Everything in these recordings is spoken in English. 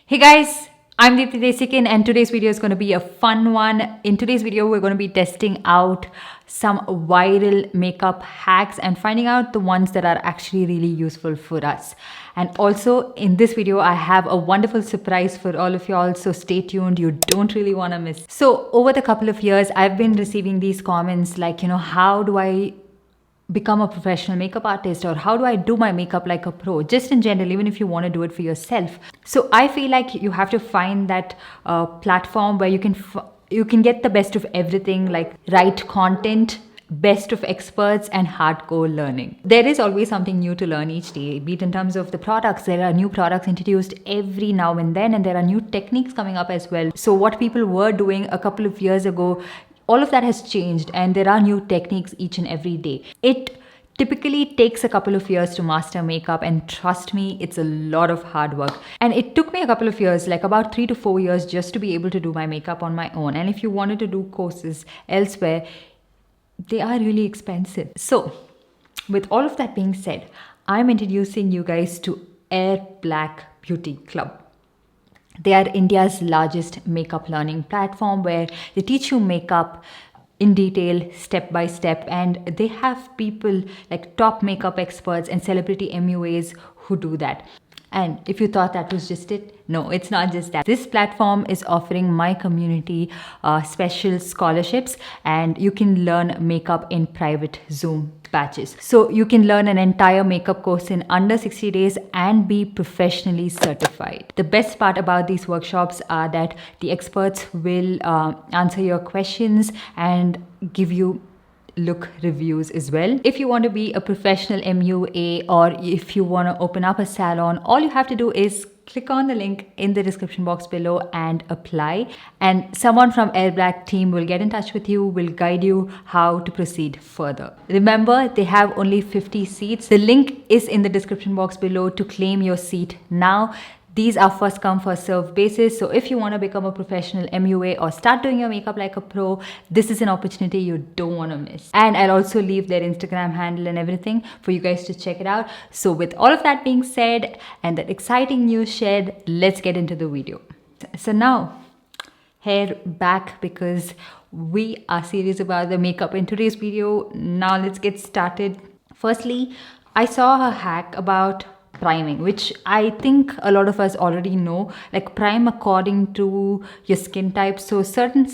Hey guys, I'm Deepthi Desikan and today's video is going to be a fun one. In today's video, we're going to be testing out some viral makeup hacks and finding out the ones that are actually really useful for us. And also in this video, I have a wonderful surprise for all of y'all, so stay tuned. You don't really want to miss. So over the couple of years, I've been receiving these comments like, how do I become a professional makeup artist, or how do I do my makeup like a pro, just in general, even if you want to do it for yourself. So I feel like you have to find that platform where you can get the best of everything, like right content, best of experts, and hardcore learning. There is always something new to learn each day, be it in terms of the products. There are new products introduced every now and then, and there are new techniques coming up as well. So what people were doing a couple of years ago, all of that has changed, and there are new techniques each and every day. It typically takes a couple of years to master makeup, and trust me, it's a lot of hard work. And it took me a couple of years, like about 3 to 4 years, just to be able to do my makeup on my own. And if you wanted to do courses elsewhere, they are really expensive. So with all of that being said, I'm introducing you guys to Airblack Beauty Club. They are India's largest makeup learning platform, where they teach you makeup in detail, step by step, and they have people like top makeup experts and celebrity MUAs who do that. And if you thought that was just it, no, it's not just that. This platform is offering my community special scholarships, and you can learn makeup in private Zoom batches. So you can learn an entire makeup course in under 60 days and be professionally certified. The best part about these workshops are that the experts will answer your questions and give you look reviews as well. If you want to be a professional MUA, or if you want to open up a salon, all you have to do is click on the link in the description box below and apply, and someone from Airblack team will get in touch with you, will guide you how to proceed further. Remember, they have only 50 seats. The link is in the description box below to claim your seat now. These are first come first serve basis. So if you want to become a professional MUA or start doing your makeup like a pro, this is an opportunity you don't want to miss. And I'll also leave their Instagram handle and everything for you guys to check it out. So with all of that being said and that exciting news shared, let's get into the video. So now, hair back, because we are serious about the makeup in today's video. Now let's get started. Firstly, I saw a hack about priming, which I think a lot of us already know. Like, prime according to your skin type. So certain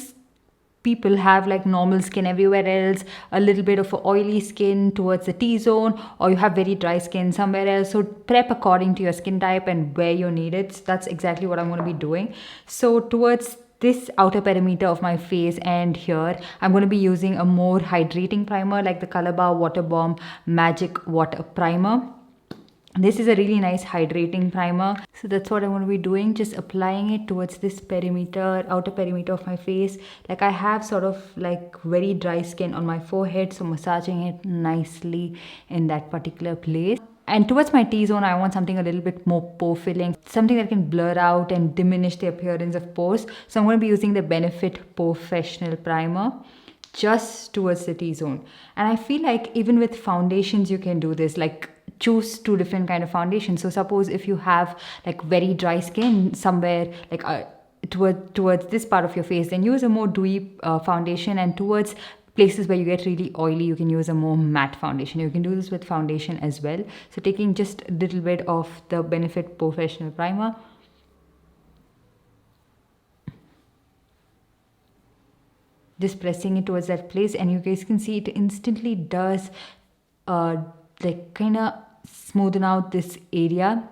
people have like normal skin everywhere else, a little bit of oily skin towards the T-zone, or you have very dry skin somewhere else. So prep according to your skin type and where you need it. So that's exactly what I'm going to be doing. So towards this outer perimeter of my face and here, I'm going to be using a more hydrating primer, like the Color Bar Water Bomb Magic Water Primer. This is a really nice hydrating primer. So that's what I'm going to be doing, just applying it towards this perimeter, outer perimeter of my face. Like, I have sort of like very dry skin on my forehead, so massaging it nicely in that particular place. And towards my T-zone, I want something a little bit more pore-filling, something that can blur out and diminish the appearance of pores. So I'm going to be using the Benefit Professional Primer just towards the T-zone. And I feel like even with foundations, you can do this. Like, choose 2 different kind of foundations. So suppose if you have like very dry skin somewhere, like towards this part of your face, then use a more dewy foundation, and towards places where you get really oily, you can use a more matte foundation. You can do this with foundation as well. So taking just a little bit of the Benefit Professional Primer, just pressing it towards that place, and you guys can see it instantly does like kind of smoothen out this area.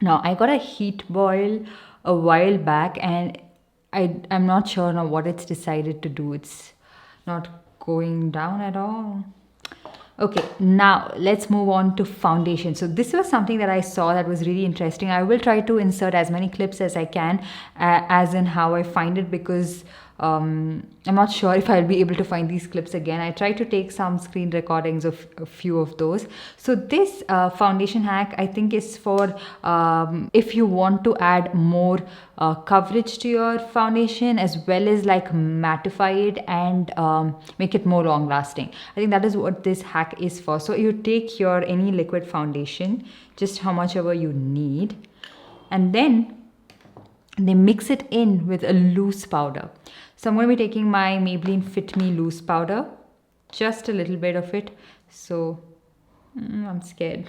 Now, I got a heat boil a while back, and I'm not sure now what it's decided to do. It's not going down at all. Okay, now let's move on to foundation. So this was something that I saw that was really interesting. I will try to insert as many clips as I can, as in how I find it, because I'm not sure if I'll be able to find these clips again. I tried to take some screen recordings of a few of those. So this foundation hack, I think, is for if you want to add more coverage to your foundation, as well as like mattify it and make it more long lasting. I think that is what this hack is for. So you take your any liquid foundation, just how much ever you need, and then they mix it in with a loose powder. So I'm going to be taking my Maybelline Fit Me loose powder, just a little bit of it. So I'm scared.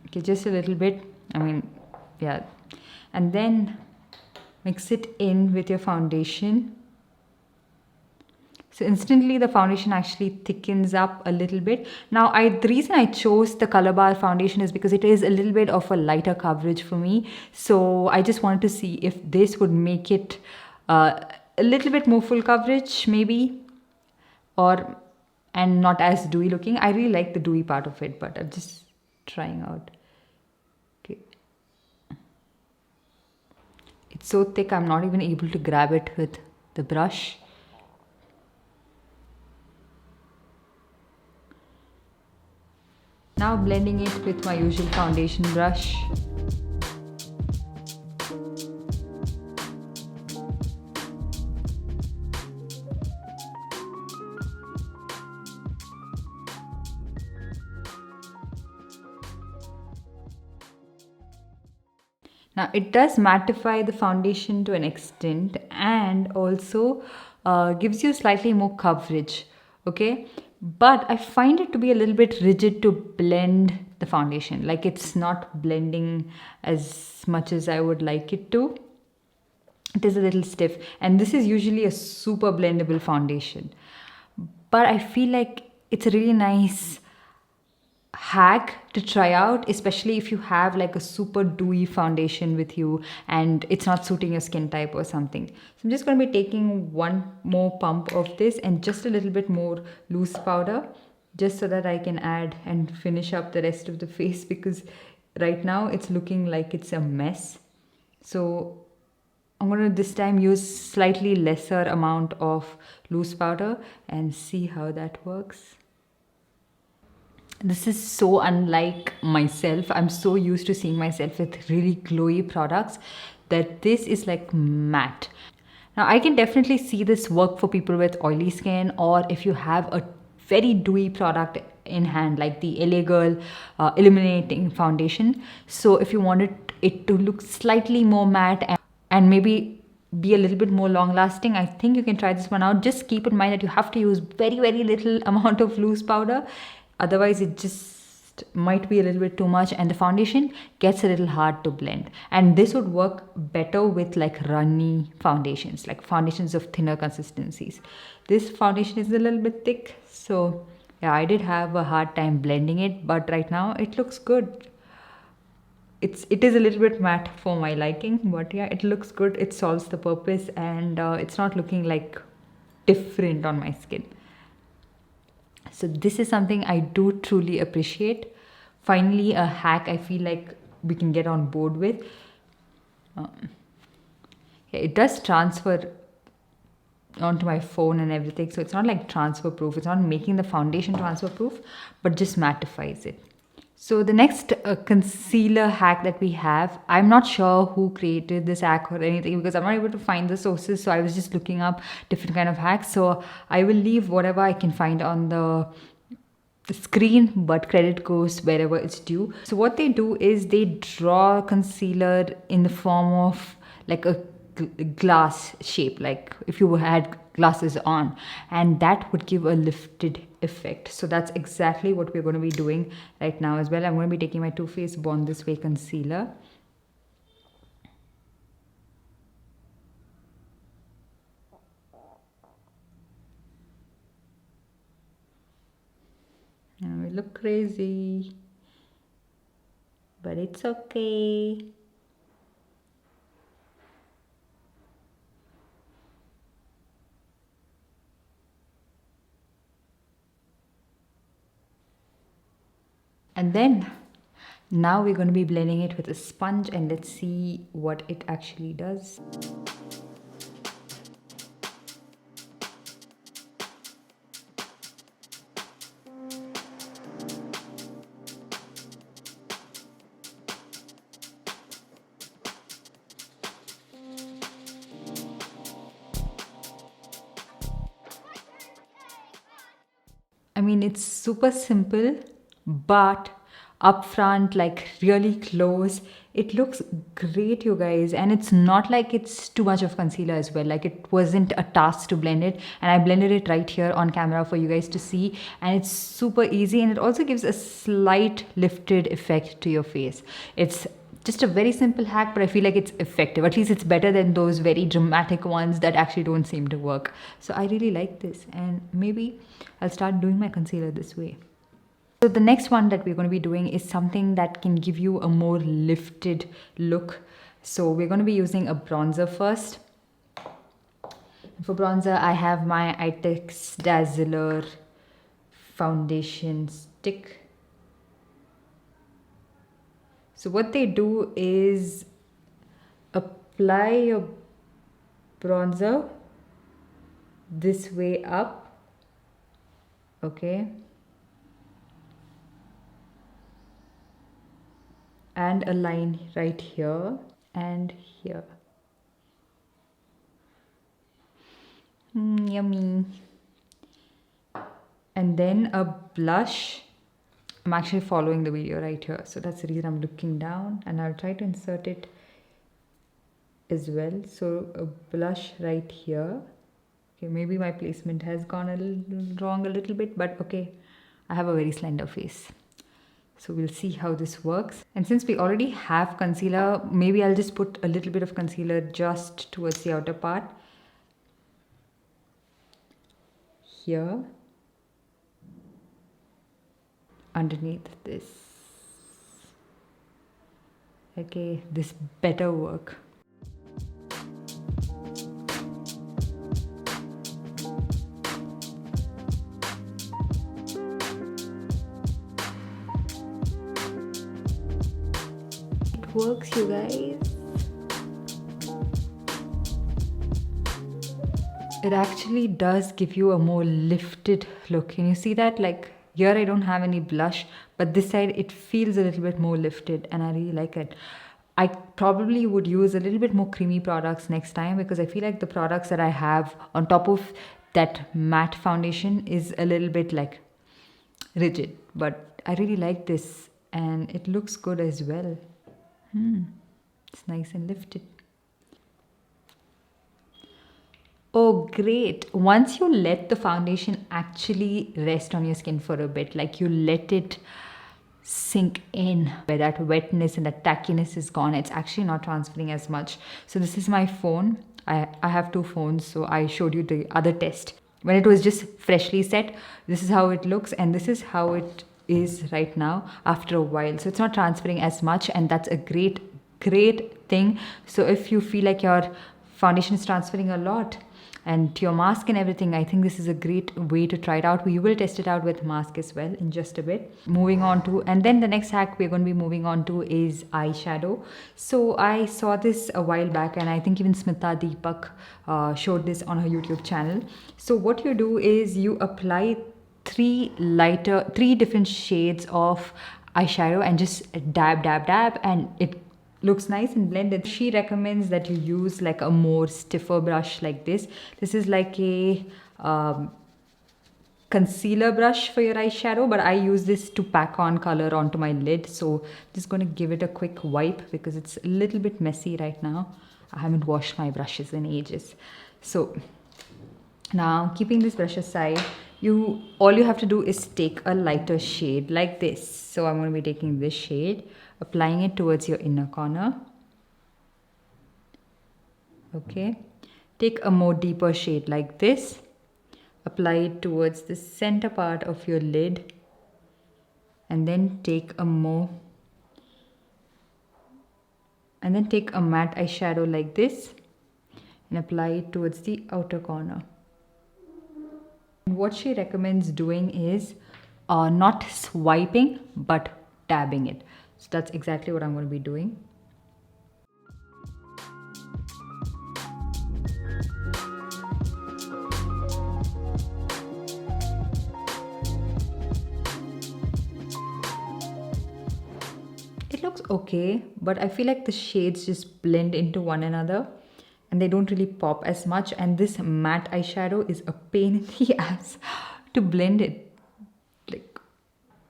Okay, just a little bit. I mean, yeah. And then mix it in with your foundation. So instantly the foundation actually thickens up a little bit. Now the reason I chose the Color Bar foundation is because it is a little bit of a lighter coverage for me. So I just wanted to see if this would make it a little bit more full coverage maybe, or and not as dewy looking. I really like the dewy part of it, but I'm just trying out. Okay. It's so thick I'm not even able to grab it with the brush. Now blending it with my usual foundation brush. Now it does mattify the foundation to an extent, and also gives you slightly more coverage, okay? But I find it to be a little bit rigid to blend the foundation. Like it's not blending as much as I would like it to. It is a little stiff, and this is usually a super blendable foundation. But I feel like it's a really nice hack to try out, especially if you have like a super dewy foundation with you and it's not suiting your skin type or something. So I'm just going to be taking one more pump of this and just a little bit more loose powder, just so that I can add and finish up the rest of the face, because right now it's looking like it's a mess. So I'm going to this time use slightly lesser amount of loose powder and see how that works. This is so unlike myself. I'm so used to seeing myself with really glowy products that this is like matte. Now I can definitely see this work for people with oily skin, or if you have a very dewy product in hand like the LA Girl Illuminating Foundation. So if you wanted it to look slightly more matte and maybe be a little bit more long lasting, I think you can try this one out. Just keep in mind that you have to use very little amount of loose powder. Otherwise it just might be a little bit too much and the foundation gets a little hard to blend. And this would work better with like runny foundations, like foundations of thinner consistencies. This foundation is a little bit thick, so yeah, I did have a hard time blending it, but right now it looks good. It is a little bit matte for my liking, but yeah, it looks good. It solves the purpose, and it's not looking like different on my skin. So this is something I do truly appreciate. Finally, a hack I feel like we can get on board with. Yeah, it does transfer onto my phone and everything, so it's not like transfer proof. It's not making the foundation transfer proof, but just mattifies it. So the next concealer hack that we have, I'm not sure who created this hack or anything, because I'm not able to find the sources. So I was just looking up different kind of hacks. So I will leave whatever I can find on the screen, but credit goes wherever it's due. So what they do is they draw concealer in the form of like a glass shape, like if you had glasses on, and that would give a lifted effect. So that's exactly what we're going to be doing right now as well. I'm going to be taking my Too Faced Born This Way concealer. And we look crazy, but it's okay. And then now we're going to be blending it with a sponge, and let's see what it actually does. I mean, it's super simple, but up front, like really close. It looks great, you guys, and it's not like it's too much of concealer as well. Like, it wasn't a task to blend it, and I blended it right here on camera for you guys to see, and it's super easy, and it also gives a slight lifted effect to your face. It's just a very simple hack, but I feel like it's effective. At least it's better than those very dramatic ones that actually don't seem to work. So I really like this, and maybe I'll start doing my concealer this way. So the next one that we're going to be doing is something that can give you a more lifted look. So we're going to be using a bronzer first. For bronzer, I have my ITEX Dazzler foundation stick. So what they do is apply your bronzer this way up, okay, and a line right here and here. Yummy. And then a blush. I'm actually following the video right here, so that's the reason I'm looking down, and I'll try to insert it as well. So a blush right here. Okay, maybe my placement has gone a little wrong a little bit, but okay, I have a very slender face. So we'll see how this works. And since we already have concealer, maybe I'll just put a little bit of concealer just towards the outer part. Here. Underneath this. Okay, this better work. It works, you guys. It actually does give you a more lifted look. Can you see that? Like, here I don't have any blush, but this side it feels a little bit more lifted, and I really like it. I probably would use a little bit more creamy products next time, because I feel like the products that I have on top of that matte foundation is a little bit like rigid, but I really like this, and it looks good as well. It's nice and lifted. Oh, great. Once you let the foundation actually rest on your skin for a bit, like you let it sink in, where that wetness and that tackiness is gone, it's actually not transferring as much. So this is my phone. I have two phones, so I showed you the other test. When it was just freshly set, this is how it looks, and this is how it is right now after a while. So it's not transferring as much, and that's a great thing. So if you feel like your foundation is transferring a lot, and to your mask and everything, I think this is a great way to try it out. We will test it out with mask as well in just a bit. Moving on to, and then the next hack we're going to be moving on to is eyeshadow. So I saw this a while back, and I think even Smita Deepak showed this on her YouTube channel. So what you do is you apply three different shades of eyeshadow and just dab, and it looks nice and blended. She recommends that you use like a more stiffer brush like this. This is like a concealer brush for your eyeshadow, but I use this to pack on color onto my lid. So just going to give it a quick wipe because it's a little bit messy right now. I haven't washed my brushes in ages. So now, keeping this brush aside, all you have to do is take a lighter shade like this. So I'm going to be taking this shade, applying it towards your inner corner. Okay. Take a more deeper shade like this. Apply it towards the center part of your lid. And then take a matte eyeshadow like this and apply it towards the outer corner. And what she recommends doing is not swiping but dabbing it. So that's exactly what I'm going to be doing. It looks okay, but I feel like the shades just blend into one another and they don't really pop as much, and this matte eyeshadow is a pain in the ass to blend it. Like,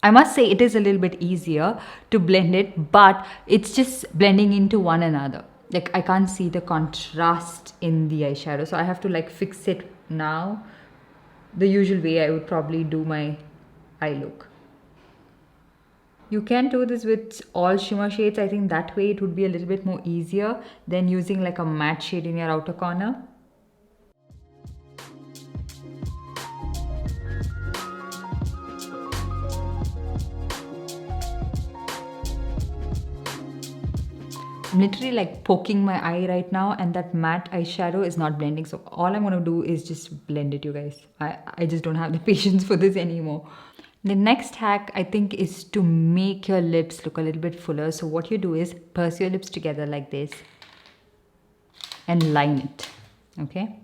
I must say it is a little bit easier to blend it, but it's just blending into one another. Like I can't see the contrast in the eyeshadow, so I have to like fix it now the usual way I would probably do my eye look. You can do this with all shimmer shades. I think that way it would be a little bit more easier than using like a matte shade in your outer corner. I'm literally like poking my eye right now, and that matte eyeshadow is not blending. So all I'm going to do is just blend it, you guys. I just don't have the patience for this anymore. The next hack I think is to make your lips look a little bit fuller. So what you do is purse your lips together like this and line it, okay?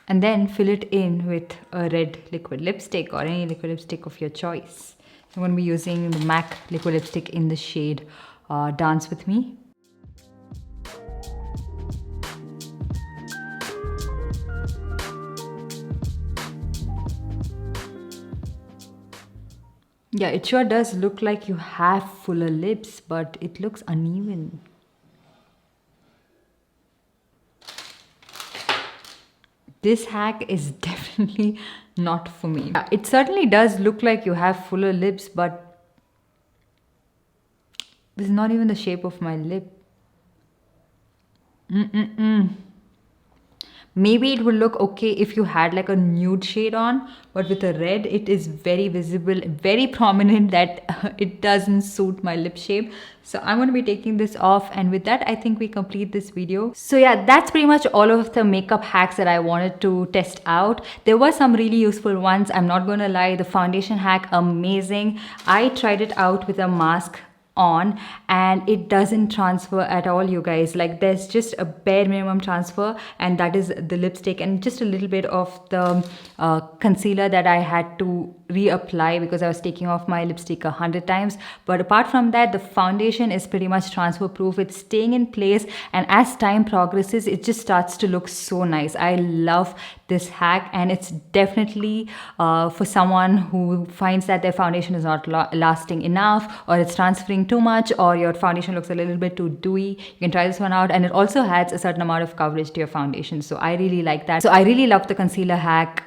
And then fill it in with a red liquid lipstick or any liquid lipstick of your choice. I'm going to be using the MAC liquid lipstick in the shade Dance With Me. Yeah, it sure does look like you have fuller lips, but it looks uneven. This hack is definitely not for me. It certainly does look like you have fuller lips, but this is not even the shape of my lip. Maybe it would look okay if you had like a nude shade on, but with a red, it is very visible, very prominent that it doesn't suit my lip shape. So I'm going to be taking this off, and with that, I think we complete this video. So yeah, that's pretty much all of the makeup hacks that I wanted to test out. There were some really useful ones. I'm not going to lie, the foundation hack, amazing. I tried it out with a mask on and it doesn't transfer at all, you guys. Like there's just a bare minimum transfer, and that is the lipstick and just a little bit of the concealer that I had to reapply because I was taking off my lipstick 100 times. But apart from that, the foundation is pretty much transfer proof. It's staying in place, and as time progresses, it just starts to look so nice. I love this hack, and it's definitely for someone who finds that their foundation is not lasting enough, or it's transferring too much, or your foundation looks a little bit too dewy. You can try this one out, and it also adds a certain amount of coverage to your foundation. So I really like that. So I really love the concealer hack.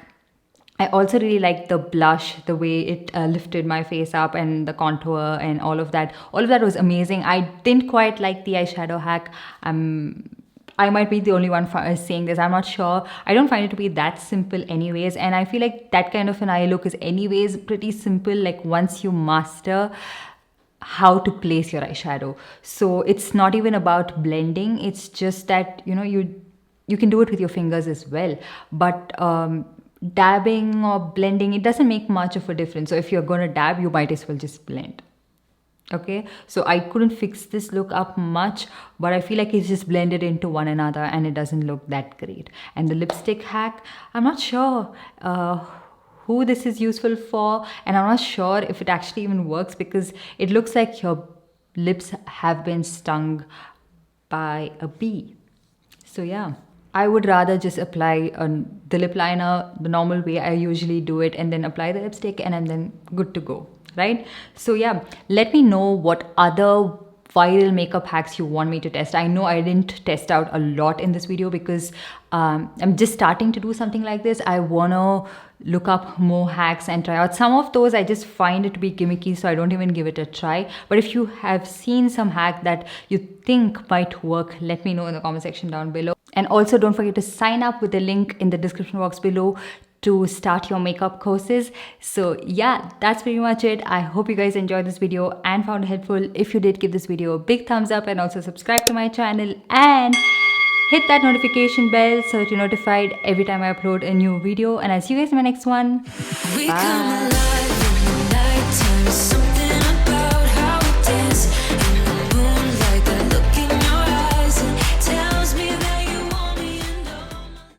I also really like the blush, the way it lifted my face up, and the contour and all of that. All of that was amazing. I didn't quite like the eyeshadow hack. I might be the only one saying this. I'm not sure. I don't find it to be that simple anyways. And I feel like that kind of an eye look is anyways pretty simple, like once you master how to place your eyeshadow. So it's not even about blending. It's just that, you know, you can do it with your fingers as well. But dabbing or blending, it doesn't make much of a difference. So if you're going to dab, you might as well just blend. Okay, so I couldn't fix this look up much, but I feel like it's just blended into one another and it doesn't look that great. And the lipstick hack, I'm not sure who this is useful for, and I'm not sure if it actually even works, because it looks like your lips have been stung by a bee. So yeah, I would rather just apply the lip liner the normal way I usually do it, and then apply the lipstick, and I'm then good to go. Right? So yeah, let me know what other viral makeup hacks you want me to test. I know I didn't test out a lot in this video because I'm just starting to do something like this. I want to look up more hacks and try out. Some of those I just find it to be gimmicky, so I don't even give it a try. But if you have seen some hack that you think might work, let me know in the comment section down below. And also don't forget to sign up with the link in the description box below to start your makeup courses. So yeah, that's pretty much it. I hope you guys enjoyed this video and found it helpful. If you did, give this video a big thumbs up, and also subscribe to my channel and hit that notification bell so that you're notified every time I upload a new video. And I'll see you guys in my next one. Bye.